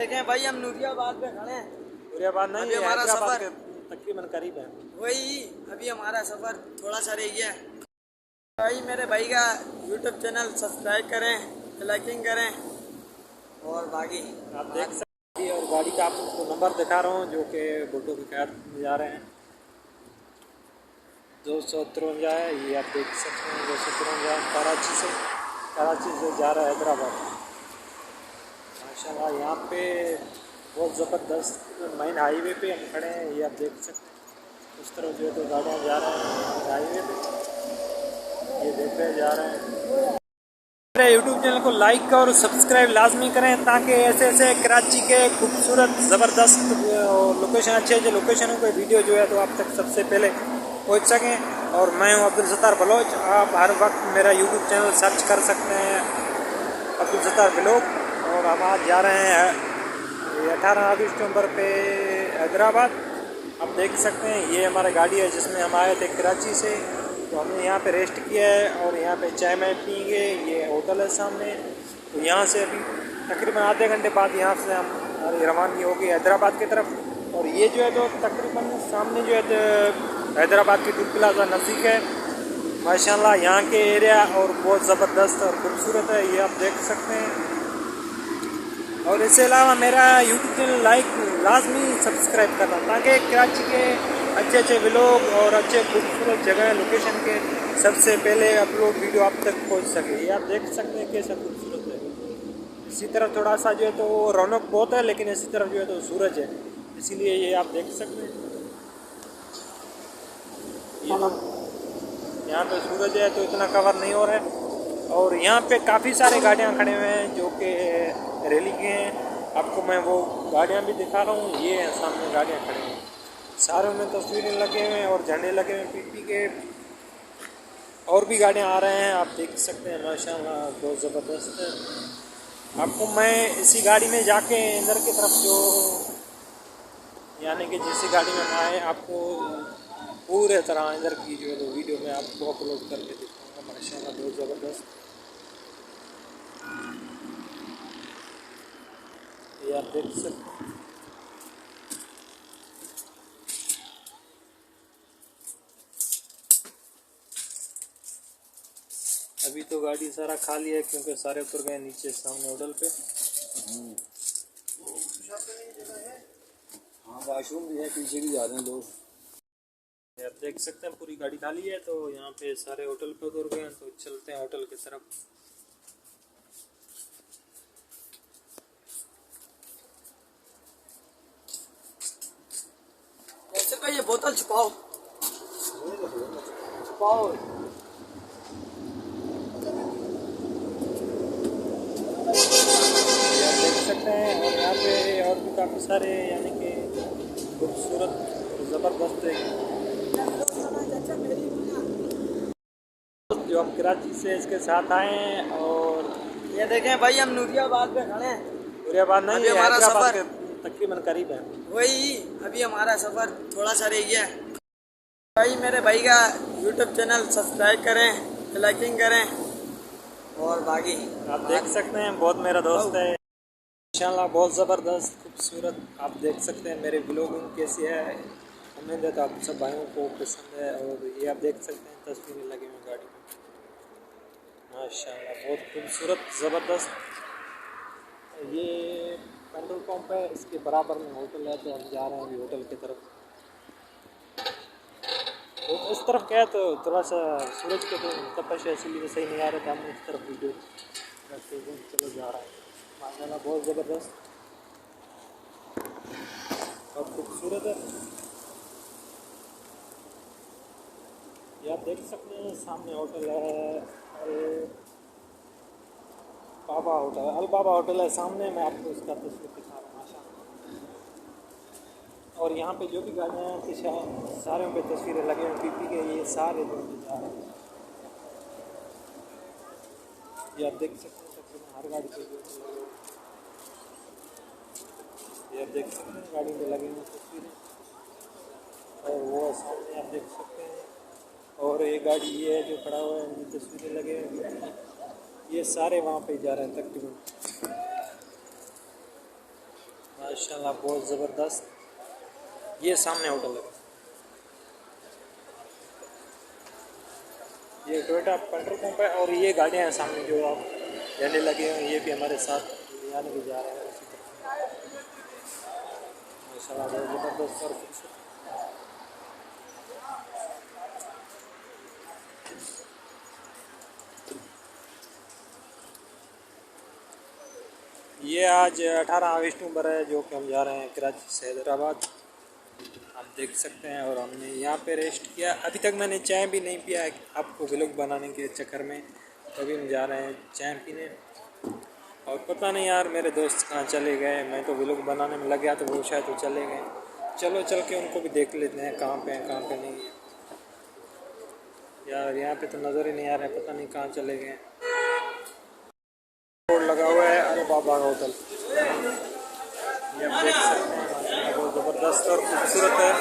देखें भाई, हम नूरियाबाद में खड़े हैं। नूरियाबाद नहीं, अभी हमारा हैदराबाद सफर के तकरीबन करीब है। वही अभी हमारा सफर थोड़ा सा रह गया है। भाई मेरे भाई का यूट्यूब चैनल सब्सक्राइब करें, लाइकिंग करें और बाकी आप देख सकते हैं। और गाड़ी का आपको नंबर दिखा रहा हूँ जो कि भुट्टो की कैद में जा रहे हैं। 253 है, ये आप देख सकते हैं। 253 कराची से जा रहा है हैदराबाद। माशाल्लाह यहाँ पे बहुत ज़बरदस्त मेन हाईवे पे हम खड़े हैं। ये आप देख सकते हैं। उस तरफ जो है तो गाड़ियाँ जा रहे हैं हाईवे पे, ये देख रहे जा रहे हैं। मेरे यूट्यूब चैनल को लाइक और सब्सक्राइब लाजमी करें ताकि ऐसे ऐसे कराची के खूबसूरत ज़बरदस्त लोकेशन, अच्छे अच्छे लोकेशनों के वीडियो जो है तो आप तक सबसे पहले पहुंच सकें। और मैं हूं अब्दुल सत्तार बलोच। आप हर वक्त मेरा यूट्यूब चैनल सर्च कर सकते हैं, अब्दुल सत्तार बलोच। और हम आज जा रहे हैं 18 अगस्त नंबर पे हैदराबाद। आप देख सकते हैं ये हमारा गाड़ी है जिसमें हम आए थे कराची से। तो हमने यहाँ पे रेस्ट किया है और यहाँ पे चाय मैं पियेंगे। ये होटल है सामने। तो यहाँ से अभी तकरीबन आधे घंटे बाद यहाँ से हमारी रवानगी होगी हैदराबाद की तरफ। और ये जो है तो तकरीबन सामने जो है तो हैदराबाद की टूल प्लाजा नज़दीक है। माशाल्लाह यहाँ के एरिया और बहुत ज़बरदस्त और खूबसूरत है, ये आप देख सकते हैं। और इसके अलावा मेरा यूट्यूब चैनल लाजमी सब्सक्राइब करना ताकि कराची के अच्छे अच्छे व्लॉग और अच्छे खूबसूरत जगह लोकेशन के सबसे पहले अपलोड वीडियो आप तक पहुंच सके। ये आप देख सकते हैं कैसा खूबसूरत है। इसी तरफ थोड़ा सा जो है तो रौनक बहुत है, लेकिन इसी तरफ जो है तो सूरज है, इसीलिए ये आप देख सकते हैं। यहाँ पे सूरज है तो इतना कवर नहीं हो रहा है। और यहाँ पे काफ़ी सारे गाड़ियाँ खड़े हुए हैं जो कि रैली के हैं। आपको मैं वो गाड़ियाँ भी दिखा रहा हूँ। ये हैं सामने गाड़ियाँ खड़ी हैं, सारों में तस्वीरें लगे हुए हैं और झंडे लगे हुए हैं पीपी के। और भी गाड़ियाँ आ रहे हैं, आप देख सकते हैं। माशाल्लाह बहुत ज़बरदस्त है। आपको मैं इसी गाड़ी में जाके अंदर की तरफ जो यानी कि जिस गाड़ी में आए आपको पूरे तरह अंदर की जो है तो वीडियो में आपको अपलोड करके दिखाऊँगा। माशाल्लाह बहुत ज़बरदस्त। ये आप देख सकते हैं। अभी तो गाड़ी सारा खाली है क्योंकि सारे उतर गए नीचे सामने होटल पे। हाँ, वाशरूम भी है, पीछे भी जा रहे हैं लोग। आप देख सकते हैं पूरी गाड़ी खाली है। तो यहाँ पे सारे होटल पे उतर गए हैं, तो चलते हैं होटल की तरफ। कैसे का ये बोतल छुपाओ छुपाओ। ये आप देख सकते हैं। और यहाँ पे और भी काफ़ी सारे यानी कि खूबसूरत ज़बरदस्त जो हम कराची से इसके साथ आए हैं। और ये देखें भाई, हम नूरियाबाद में खड़े हैं। नूरियाबाद नहीं, अभी हमारा हैदराबाद सफर के तकरीबन करीब है। वही अभी हमारा सफर थोड़ा सा रह गया है। भाई मेरे भाई का यूट्यूब चैनल सब्सक्राइब करें, लाइकिंग करें और बाकी आप देख सकते हैं। बहुत मेरा दोस्त है इंशाल्लाह, बहुत ज़बरदस्त खूबसूरत। आप देख सकते हैं मेरे ब्लॉगिंग कैसी है। उम्मीद है तो आप सब भाइयों को पसंद है। और ये आप देख सकते हैं तस्वीरें लगी हुई गाड़ी में। माशाल्लाह बहुत खूबसूरत ज़बरदस्त। ये पेट्रोल पंप है, इसके बराबर में होटल है। तो हम जा रहे हैं अभी होटल की तरफ। तो इस तरफ क्या है तो थोड़ा सा सूरज के तो तपश है, इसलिए सही नहीं आ रहा था। हम इस तरफ वीडियो चलो जा रहा है। माशाल्लाह बहुत ज़बरदस्त और खूबसूरत है। ये आप देख सकते हैं सामने होटल है बाबा होटल, अल बाबा होटल है सामने। मैं आपको इसका तस्वीर दिखा रहा हूँ। माशाल्लाह। और यहाँ पे जो भी गाड़ियाँ हैं सारे पे तस्वीरें लगे हैं पीपी के। ये सारे लोग जा रहे हैं। ये आप देख सकते हैं तकरीबन हर गाड़ी पे ये आप देख सकते हैं गाड़ी में लगे हुए तस्वीरें। और वो सामने आप देख सकते हैं। और एक गाड़ी ये है जो खड़ा हुआ है, उनकी तस्वीरें लगे हैं। ये सारे वहाँ पे जा रहे हैं तकरीबन। माशाल्लाह बहुत ज़बरदस्त। ये सामने होटल है, ये टोयोटा पेट्रोल पंप है। और ये गाड़ियाँ हैं सामने जो आप झंडे लगे हैं, ये भी हमारे साथ यानी भी जा रहे हैं उसी तरफ। माशाल्लाह बहुत ज़बरदस्त और खूबसूरत। ये आज 18 अक्टूबर है जो कि हम जा रहे हैं कराची से हैदराबाद, आप देख सकते हैं। और हमने यहाँ पे रेस्ट किया। अभी तक मैंने चाय भी नहीं पिया है आपको व्लॉग बनाने के चक्कर में, तभी हम जा रहे हैं चाय पीने। और पता नहीं यार मेरे दोस्त कहाँ चले गए, मैं तो व्लॉग बनाने में लग गया तो वो शायद तो चले गए। चलो चल के उनको भी देख लेते हैं कहाँ पे हैं कहाँ पे नहीं है। यार यहाँ पे तो नज़र ही नहीं आ रहा है, पता नहीं कहाँ चले गए। बोर्ड लगा हुआ है अल बाबा होटल, ये आप देख सकते हैं। बहुत ज़बरदस्त और खूबसूरत है।